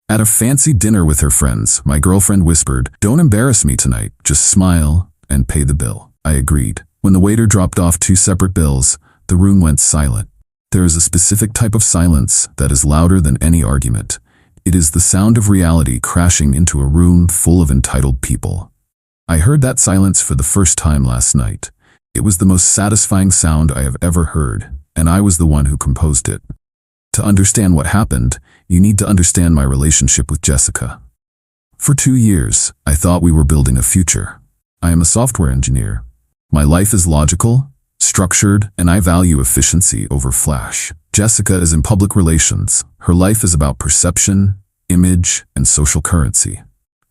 At a fancy dinner with her friends, my girlfriend whispered, "Don't embarrass me tonight, just smile and pay the bill." I agreed. When the waiter dropped off 2 separate bills, the room went silent. There is a specific type of silence that is louder than any argument. It is the sound of reality crashing into a room full of entitled people. I heard that silence for the first time last night. It was the most satisfying sound I have ever heard, and I was the one who composed it. To understand what happened, you need to understand my relationship with Jessica. For 2 years, I thought we were building a future. I am a software engineer. My life is logical, structured, and I value efficiency over flash. Jessica is in public relations. Her life is about perception, image, and social currency.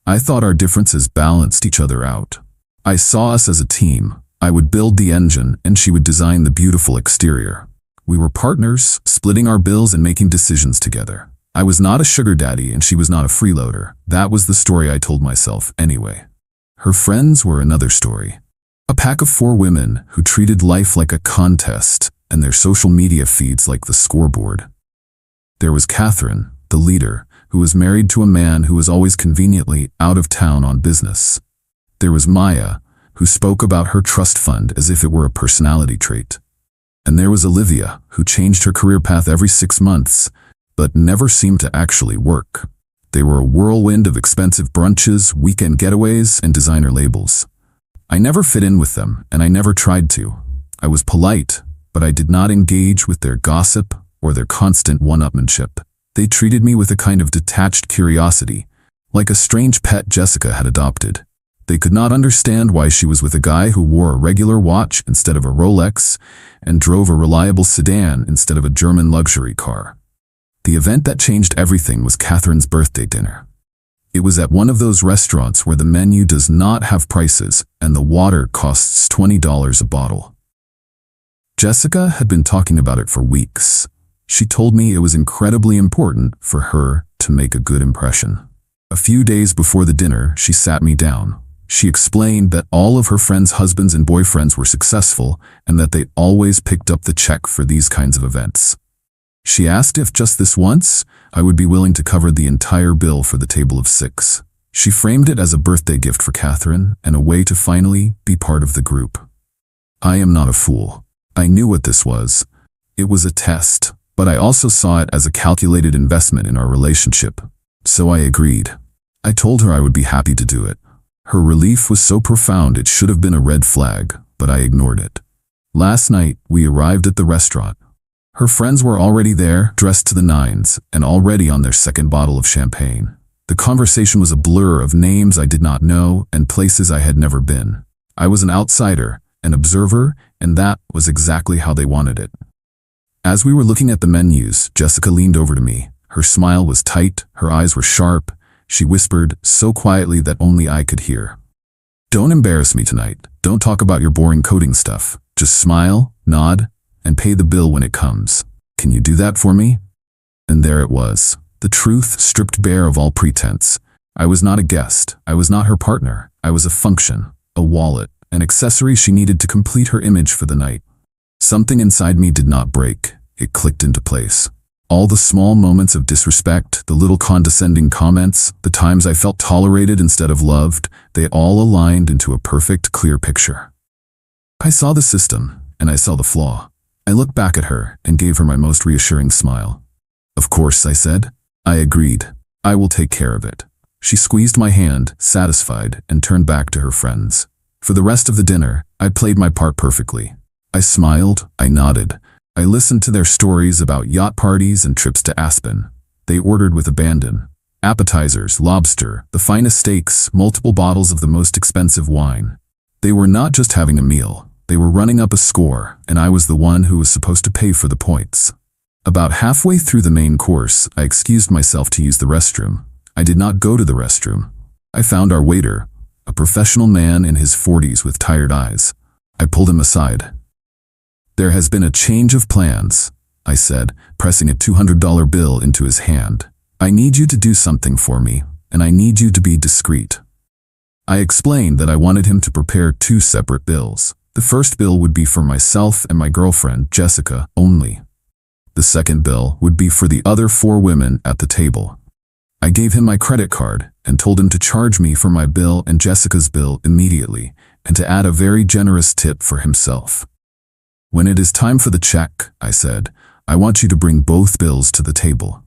I thought our differences balanced each other out. I saw us as a team. I would build the engine, and she would design the beautiful exterior. We were partners, splitting our bills and making decisions together. I was not a sugar daddy, and she was not a freeloader. That was the story I told myself anyway. Her friends were another story. A pack of 4 women who treated life like a contest and their social media feeds like the scoreboard. There was Catherine, the leader, who was married to a man who was always conveniently out of town on business. There was Maya, who spoke about her trust fund as if it were a personality trait. And there was Olivia, who changed her career path every 6 months, but never seemed to actually work. They were a whirlwind of expensive brunches, weekend getaways, and designer labels. I never fit in with them, and I never tried to. I was polite, but I did not engage with their gossip or their constant one-upmanship. They treated me with a kind of detached curiosity, like a strange pet Jessica had adopted. They could not understand why she was with a guy who wore a regular watch instead of a Rolex and drove a reliable sedan instead of a German luxury car. The event that changed everything was Catherine's birthday dinner. It was at one of those restaurants where the menu does not have prices and the water costs $20 a bottle. Jessica had been talking about it for weeks. She told me it was incredibly important for her to make a good impression. A few days before the dinner, she sat me down. She explained that all of her friends' husbands and boyfriends were successful and that they always picked up the check for these kinds of events. She asked if just this once, I would be willing to cover the entire bill for the table of 6. She framed it as a birthday gift for Catherine and a way to finally be part of the group. I am not a fool. I knew what this was. It was a test, but I also saw it as a calculated investment in our relationship. So I agreed. I told her I would be happy to do it. Her relief was so profound it should have been a red flag, but I ignored it. Last night, we arrived at the restaurant. Her friends were already there, dressed to the nines, and already on their 2nd bottle of champagne. The conversation was a blur of names I did not know and places I had never been. I was an outsider, an observer, and that was exactly how they wanted it. As we were looking at the menus, Jessica leaned over to me. Her smile was tight, her eyes were sharp. She whispered, so quietly that only I could hear, "Don't embarrass me tonight. Don't talk about your boring coding stuff. Just smile, nod, and pay the bill when it comes. Can you do that for me?" And there it was, the truth stripped bare of all pretense. I was not a guest. I was not her partner. I was a function, a wallet, an accessory she needed to complete her image for the night. Something inside me did not break. It clicked into place. All the small moments of disrespect, the little condescending comments, the times I felt tolerated instead of loved, they all aligned into a perfect, clear picture. I saw the system, and I saw the flaw. I looked back at her and gave her my most reassuring smile. "Of course," I said. I agreed. "I will take care of it." She squeezed my hand, satisfied, and turned back to her friends. For the rest of the dinner, I played my part perfectly. I smiled, I nodded. I listened to their stories about yacht parties and trips to Aspen. They ordered with abandon. Appetizers, lobster, the finest steaks, multiple bottles of the most expensive wine. They were not just having a meal. They were running up a score, and I was the one who was supposed to pay for the points. About halfway through the main course, I excused myself to use the restroom. I did not go to the restroom. I found our waiter, a professional man in his 40s with tired eyes. I pulled him aside. "There has been a change of plans," I said, pressing a $200 bill into his hand. "I need you to do something for me, and I need you to be discreet." I explained that I wanted him to prepare 2 separate bills. The first bill would be for myself and my girlfriend, Jessica, only. The second bill would be for the other 4 women at the table. I gave him my credit card and told him to charge me for my bill and Jessica's bill immediately, and to add a very generous tip for himself. When it is time for the check, I said, I want you to bring both bills to the table.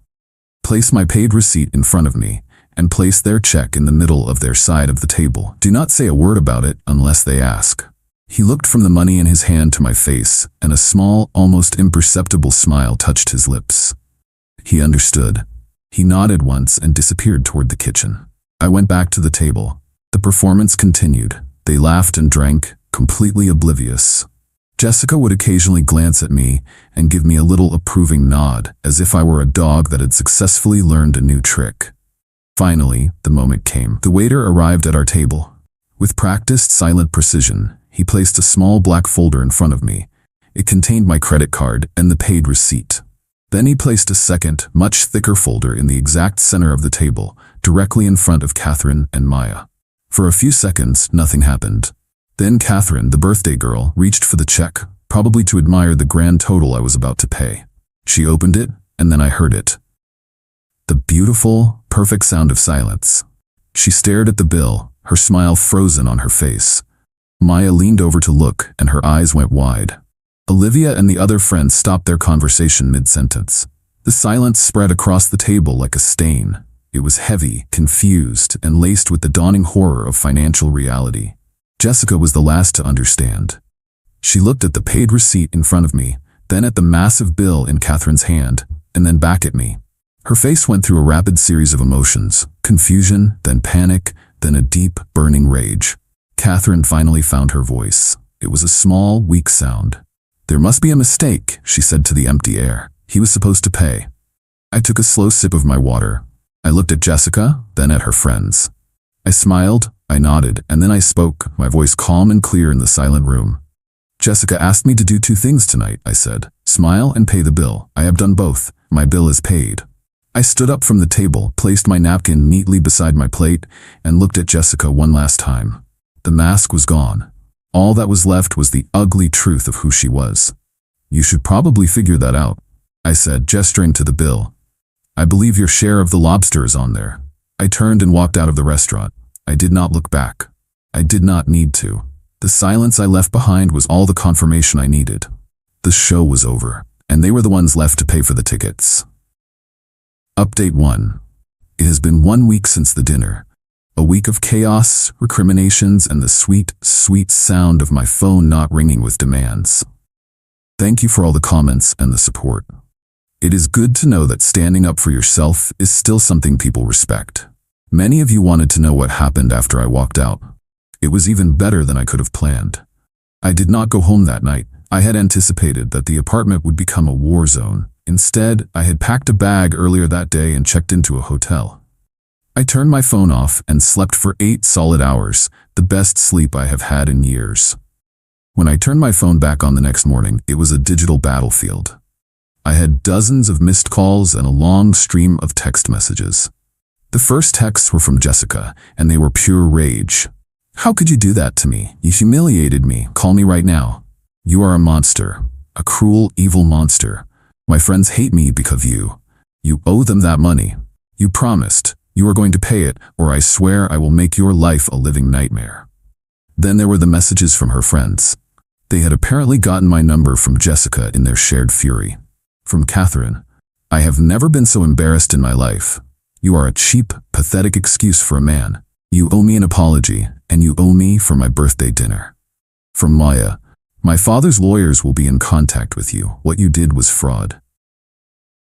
Place my paid receipt in front of me, and place their check in the middle of their side of the table. Do not say a word about it unless they ask. He looked from the money in his hand to my face, and a small, almost imperceptible smile touched his lips. He understood. He nodded once and disappeared toward the kitchen. I went back to the table. The performance continued. They laughed and drank, completely oblivious. Jessica would occasionally glance at me and give me a little approving nod, as if I were a dog that had successfully learned a new trick. Finally, the moment came. The waiter arrived at our table. With practiced silent precision, he placed a small black folder in front of me. It contained my credit card and the paid receipt. Then he placed a second, much thicker folder in the exact center of the table, directly in front of Catherine and Maya. For a few seconds, nothing happened. Then Catherine, the birthday girl, reached for the check, probably to admire the grand total I was about to pay. She opened it, and then I heard it. The beautiful, perfect sound of silence. She stared at the bill, her smile frozen on her face. Maya leaned over to look, and her eyes went wide. Olivia and the other friends stopped their conversation mid-sentence. The silence spread across the table like a stain. It was heavy, confused, and laced with the dawning horror of financial reality. Jessica was the last to understand. She looked at the paid receipt in front of me, then at the massive bill in Catherine's hand, and then back at me. Her face went through a rapid series of emotions: confusion, then panic, then a deep, burning rage. Catherine finally found her voice. It was a small, weak sound. "There must be a mistake," she said to the empty air. "He was supposed to pay." I took a slow sip of my water. I looked at Jessica, then at her friends. I smiled, I nodded, and then I spoke, my voice calm and clear in the silent room. "Jessica asked me to do two things tonight," I said. "Smile and pay the bill. I have done both. My bill is paid." I stood up from the table, placed my napkin neatly beside my plate, and looked at Jessica one last time. The mask was gone. All that was left was the ugly truth of who she was. "You should probably figure that out," I said, gesturing to the bill. "I believe your share of the lobster is on there." I turned and walked out of the restaurant. I did not look back. I did not need to. The silence I left behind was all the confirmation I needed. The show was over, and they were the ones left to pay for the tickets. Update 1. It has been 1 week since the dinner. A week of chaos, recriminations, and the sweet, sweet sound of my phone not ringing with demands. Thank you for all the comments and the support. It is good to know that standing up for yourself is still something people respect. Many of you wanted to know what happened after I walked out. It was even better than I could have planned. I did not go home that night. I had anticipated that the apartment would become a war zone. Instead, I had packed a bag earlier that day and checked into a hotel. I turned my phone off and slept for 8 solid hours, the best sleep I have had in years. When I turned my phone back on the next morning, it was a digital battlefield. I had dozens of missed calls and a long stream of text messages. The first texts were from Jessica, and they were pure rage. "How could you do that to me? You humiliated me. Call me right now. You are a monster, a cruel, evil monster. My friends hate me because of you. You owe them that money. You promised. You are going to pay it, or I swear I will make your life a living nightmare." Then there were the messages from her friends. They had apparently gotten my number from Jessica in their shared fury. From Catherine: "I have never been so embarrassed in my life. You are a cheap, pathetic excuse for a man. You owe me an apology, and you owe me for my birthday dinner." From Maya: "My father's lawyers will be in contact with you. What you did was fraud."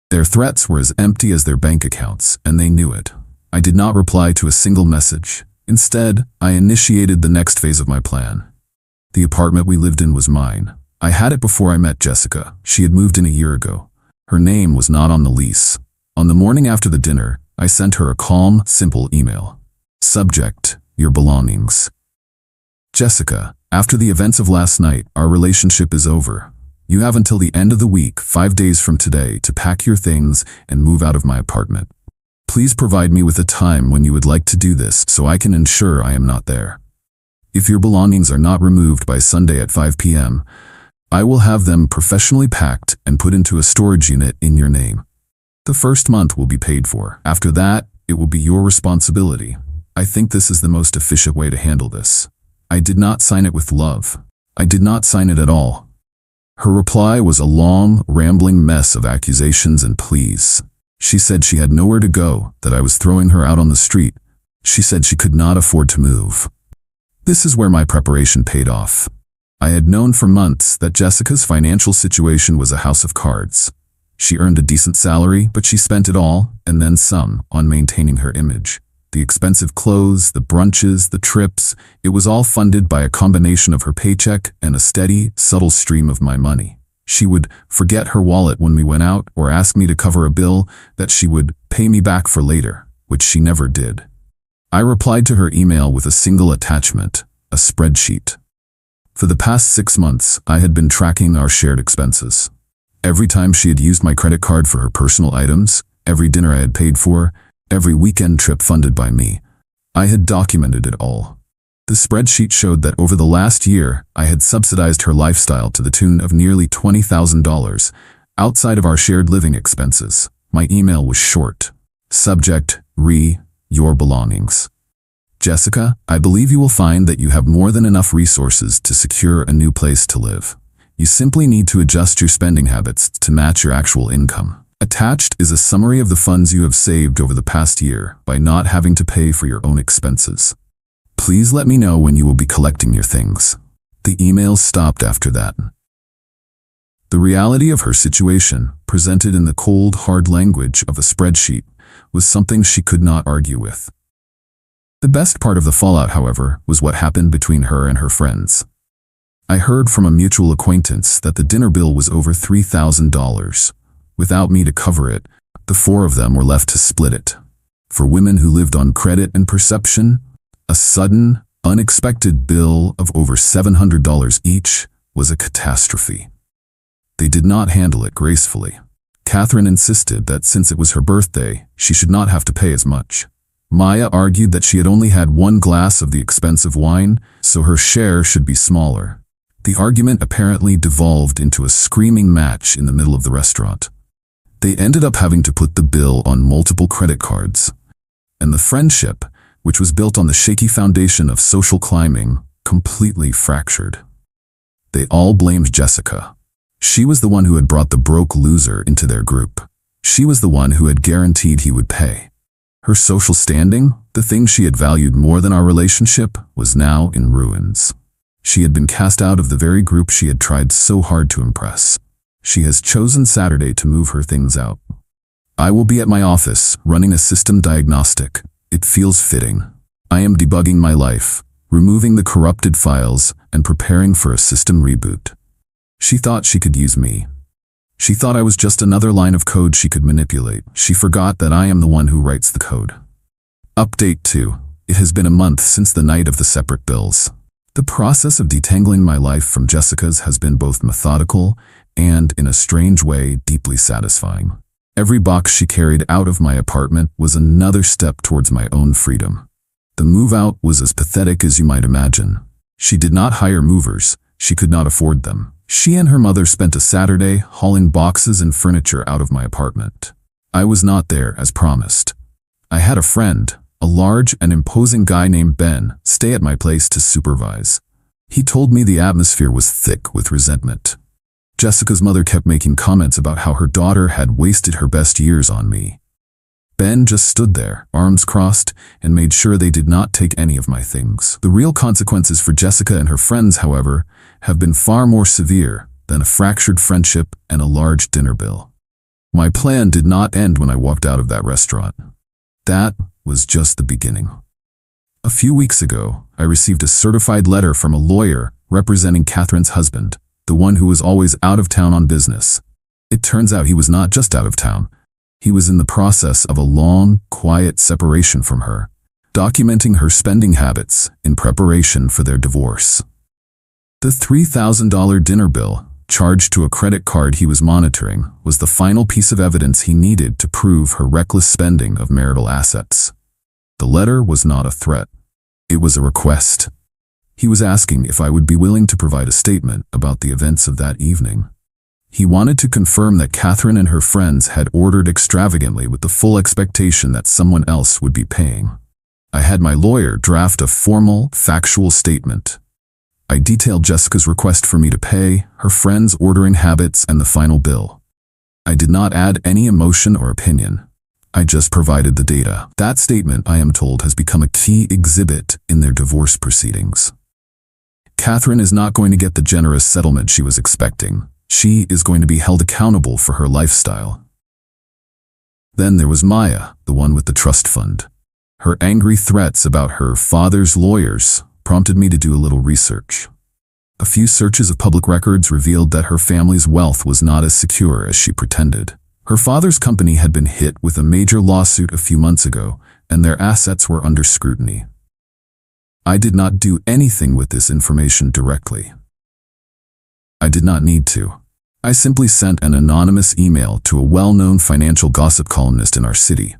Their threats were as empty as their bank accounts, and they knew it. I did not reply to a single message. Instead, I initiated the next phase of my plan. The apartment we lived in was mine. I had it before I met Jessica. She had moved in a year ago. Her name was not on the lease. On the morning after the dinner, I sent her a calm, simple email. Subject: your belongings. "Jessica, after the events of last night, our relationship is over. You have until the end of the week, 5 days from today, to pack your things and move out of my apartment. Please provide me with a time when you would like to do this so I can ensure I am not there. If your belongings are not removed by Sunday at 5 p.m., I will have them professionally packed and put into a storage unit in your name. The first month will be paid for. After that, It will be your responsibility. I think this is the most efficient way to handle this. I did not sign it with love. I did not sign it at all. Her reply was a long, rambling mess of accusations and pleas. She said she had nowhere to go, that I was throwing her out on the street. She said she could not afford to move. This is where my preparation paid off. I had known for months that Jessica's financial situation was a house of cards. She earned a decent salary, but she spent it all, and then some, on maintaining her image. The expensive clothes, the brunches, the trips, it was all funded by a combination of her paycheck and a steady, subtle stream of my money. She would forget her wallet when we went out or ask me to cover a bill that she would pay me back for later, which she never did. I replied to her email with a single attachment, a spreadsheet. For the past 6 months, I had been tracking our shared expenses. Every time she had used my credit card for her personal items, every dinner I had paid for, every weekend trip funded by me, I had documented it all. The spreadsheet showed that over the last year, I had subsidized her lifestyle to the tune of nearly $20,000, outside of our shared living expenses. My email was short. Subject, your belongings. Jessica, I believe you will find that you have more than enough resources to secure a new place to live. You simply need to adjust your spending habits to match your actual income. Attached is a summary of the funds you have saved over the past year by not having to pay for your own expenses. Please let me know when you will be collecting your things. The email stopped after that. The reality of her situation, presented in the cold, hard language of a spreadsheet, was something she could not argue with. The best part of the fallout, however, was what happened between her and her friends. I heard from a mutual acquaintance that the dinner bill was over $3,000. Without me to cover it, the 4 of them were left to split it. For women who lived on credit and perception, a sudden, unexpected bill of over $700 each was a catastrophe. They did not handle it gracefully. Catherine insisted that since it was her birthday, she should not have to pay as much. Maya argued that she had only had 1 glass of the expensive wine, so her share should be smaller. The argument apparently devolved into a screaming match in the middle of the restaurant. They ended up having to put the bill on multiple credit cards. And the friendship, which was built on the shaky foundation of social climbing, completely fractured. They all blamed Jessica. She was the one who had brought the broke loser into their group. She was the one who had guaranteed he would pay. Her social standing, the thing she had valued more than our relationship, was now in ruins. She had been cast out of the very group she had tried so hard to impress. She has chosen Saturday to move her things out. I will be at my office, running a system diagnostic. It feels fitting. I am debugging my life, removing the corrupted files, and preparing for a system reboot. She thought she could use me. She thought I was just another line of code she could manipulate. She forgot that I am the one who writes the code. Update 2. It has been a month since the night of the separate bills. The process of detangling my life from Jessica's has been both methodical and, in a strange way, deeply satisfying. Every box she carried out of my apartment was another step towards my own freedom. The move out was as pathetic as you might imagine. She did not hire movers. She could not afford them. She and her mother spent a Saturday hauling boxes and furniture out of my apartment. I was not there as promised. I had a friend, a large and imposing guy named Ben, stay at my place to supervise. He told me the atmosphere was thick with resentment. Jessica's mother kept making comments about how her daughter had wasted her best years on me. Ben just stood there, arms crossed, and made sure they did not take any of my things. The real consequences for Jessica and her friends, however, have been far more severe than a fractured friendship and a large dinner bill. My plan did not end when I walked out of that restaurant. That was just the beginning. A few weeks ago, I received a certified letter from a lawyer representing Catherine's husband, the one who was always out of town on business. It turns out he was not just out of town. He was in the process of a long, quiet separation from her, documenting her spending habits in preparation for their divorce. The $3,000 dinner bill, charged to a credit card he was monitoring, was the final piece of evidence he needed to prove her reckless spending of marital assets. The letter was not a threat. It was a request. He was asking if I would be willing to provide a statement about the events of that evening. He wanted to confirm that Catherine and her friends had ordered extravagantly with the full expectation that someone else would be paying. I had my lawyer draft a formal, factual statement. I detailed Jessica's request for me to pay, her friends' ordering habits, and the final bill. I did not add any emotion or opinion. I just provided the data. That statement, I am told, has become a key exhibit in their divorce proceedings. Catherine is not going to get the generous settlement she was expecting. She is going to be held accountable for her lifestyle. Then there was Maya, the one with the trust fund. Her angry threats about her father's lawyers prompted me to do a little research. A few searches of public records revealed that her family's wealth was not as secure as she pretended. Her father's company had been hit with a major lawsuit a few months ago, and their assets were under scrutiny. I did not do anything with this information directly. I did not need to. I simply sent an anonymous email to a well-known financial gossip columnist in our city.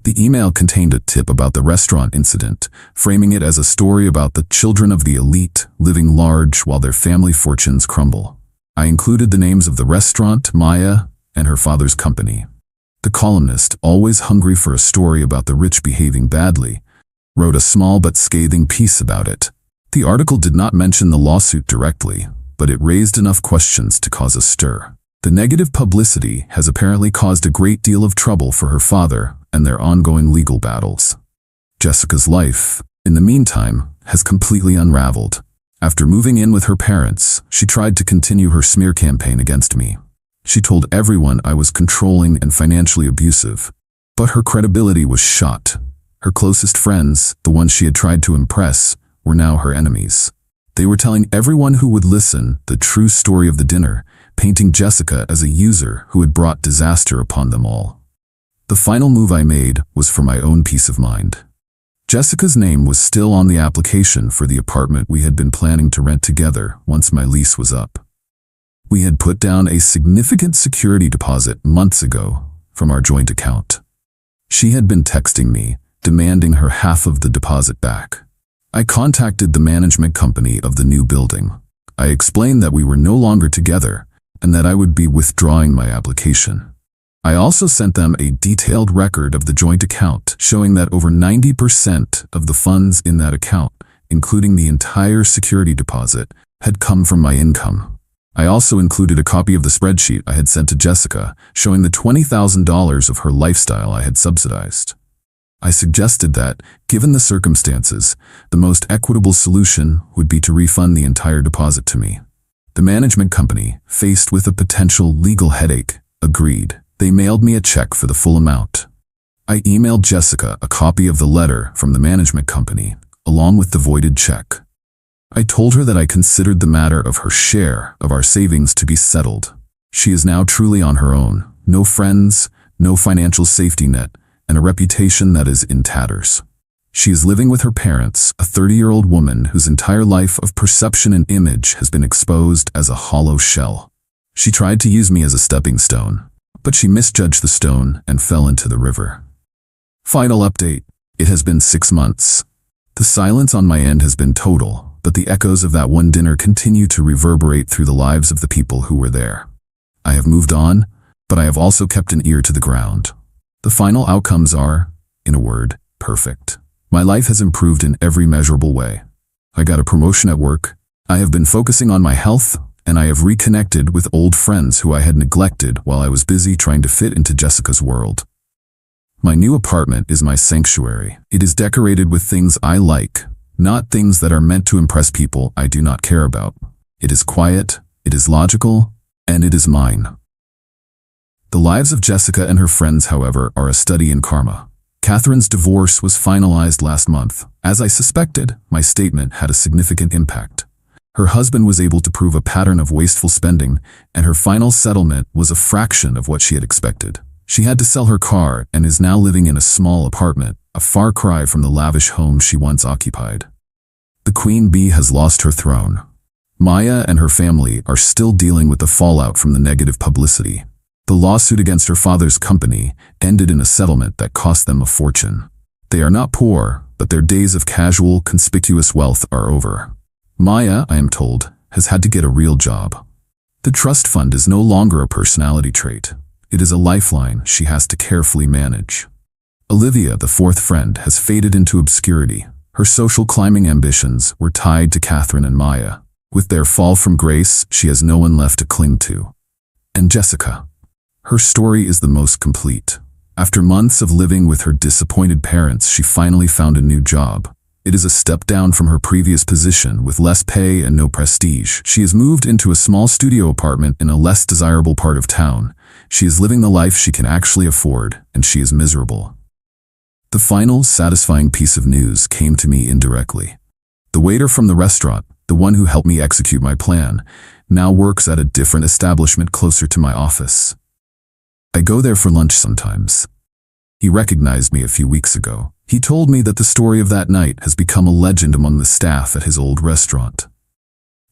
The email contained a tip about the restaurant incident, framing it as a story about the children of the elite living large while their family fortunes crumble. I included the names of the restaurant, Maya, and her father's company. The columnist, always hungry for a story about the rich behaving badly, wrote a small but scathing piece about it. The article did not mention the lawsuit directly, but it raised enough questions to cause a stir. The negative publicity has apparently caused a great deal of trouble for her father and their ongoing legal battles. Jessica's life, in the meantime, has completely unraveled. After moving in with her parents, she tried to continue her smear campaign against me. She told everyone I was controlling and financially abusive, but her credibility was shot. Her closest friends, the ones she had tried to impress, were now her enemies. They were telling everyone who would listen the true story of the dinner, painting Jessica as a user who had brought disaster upon them all. The final move I made was for my own peace of mind. Jessica's name was still on the application for the apartment we had been planning to rent together once my lease was up. We had put down a significant security deposit months ago from our joint account. She had been texting me, demanding her half of the deposit back. I contacted the management company of the new building. I explained that we were no longer together and that I would be withdrawing my application. I also sent them a detailed record of the joint account showing that over 90% of the funds in that account, including the entire security deposit, had come from my income. I also included a copy of the spreadsheet I had sent to Jessica showing the $20,000 of her lifestyle I had subsidized. I suggested that, given the circumstances, the most equitable solution would be to refund the entire deposit to me. The management company, faced with a potential legal headache, agreed. They mailed me a check for the full amount. I emailed Jessica a copy of the letter from the management company, along with the voided check. I told her that I considered the matter of her share of our savings to be settled. She is now truly on her own, no friends, no financial safety net, and a reputation that is in tatters. She is living with her parents, a 30-year-old woman whose entire life of perception and image has been exposed as a hollow shell. She tried to use me as a stepping stone, but she misjudged the stone and fell into the river. Final update. It has been 6 months. The silence on my end has been total, but the echoes of that one dinner continue to reverberate through the lives of the people who were there. I have moved on, but I have also kept an ear to the ground. The final outcomes are, in a word, perfect. My life has improved in every measurable way. I got a promotion at work. I have been focusing on my health, and I have reconnected with old friends who I had neglected while I was busy trying to fit into Jessica's world. My new apartment is my sanctuary. It is decorated with things I like, not things that are meant to impress people I do not care about. It is quiet, it is logical, and it is mine. The lives of Jessica and her friends, however, are a study in karma. Catherine's divorce was finalized last month. As I suspected, my statement had a significant impact. Her husband was able to prove a pattern of wasteful spending, and her final settlement was a fraction of what she had expected. She had to sell her car and is now living in a small apartment, a far cry from the lavish home she once occupied. The queen bee has lost her throne. Maya and her family are still dealing with the fallout from the negative publicity. The lawsuit against her father's company ended in a settlement that cost them a fortune. They are not poor, but their days of casual, conspicuous wealth are over. Maya, I am told, has had to get a real job. The trust fund is no longer a personality trait. It is a lifeline she has to carefully manage. Olivia, the fourth friend, has faded into obscurity. Her social climbing ambitions were tied to Catherine and Maya. With their fall from grace, she has no one left to cling to. And Jessica. Her story is the most complete. After months of living with her disappointed parents, she finally found a new job. It is a step down from her previous position with less pay and no prestige. She has moved into a small studio apartment in a less desirable part of town. She is living the life she can actually afford, and she is miserable. The final, satisfying piece of news came to me indirectly. The waiter from the restaurant, the one who helped me execute my plan, now works at a different establishment closer to my office. I go there for lunch sometimes. He recognized me a few weeks ago. He told me that the story of that night has become a legend among the staff at his old restaurant.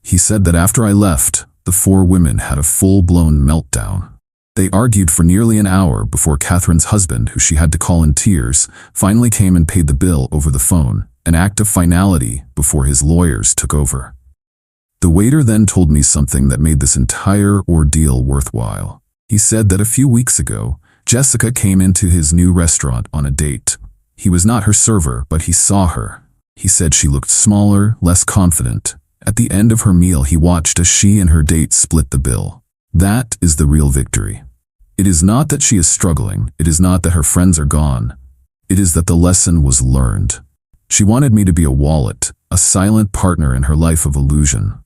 He said that after I left, the four women had a full-blown meltdown. They argued for nearly an hour before Catherine's husband, who she had to call in tears, finally came and paid the bill over the phone, an act of finality before his lawyers took over. The waiter then told me something that made this entire ordeal worthwhile. He said that a few weeks ago, Jessica came into his new restaurant on a date. He was not her server, but he saw her. He said she looked smaller, less confident. At the end of her meal, he watched as she and her date split the bill. That is the real victory. It is not that she is struggling. It is not that her friends are gone. It is that the lesson was learned. She wanted me to be a wallet, a silent partner in her life of illusion.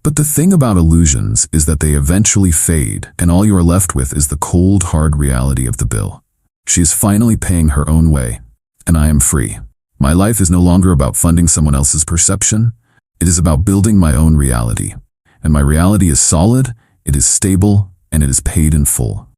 But the thing about illusions is that they eventually fade, and all you are left with is the cold, hard reality of the bill. She is finally paying her own way, and I am free. My life is no longer about funding someone else's perception. It is about building my own reality. And my reality is solid, it is stable, and it is paid in full.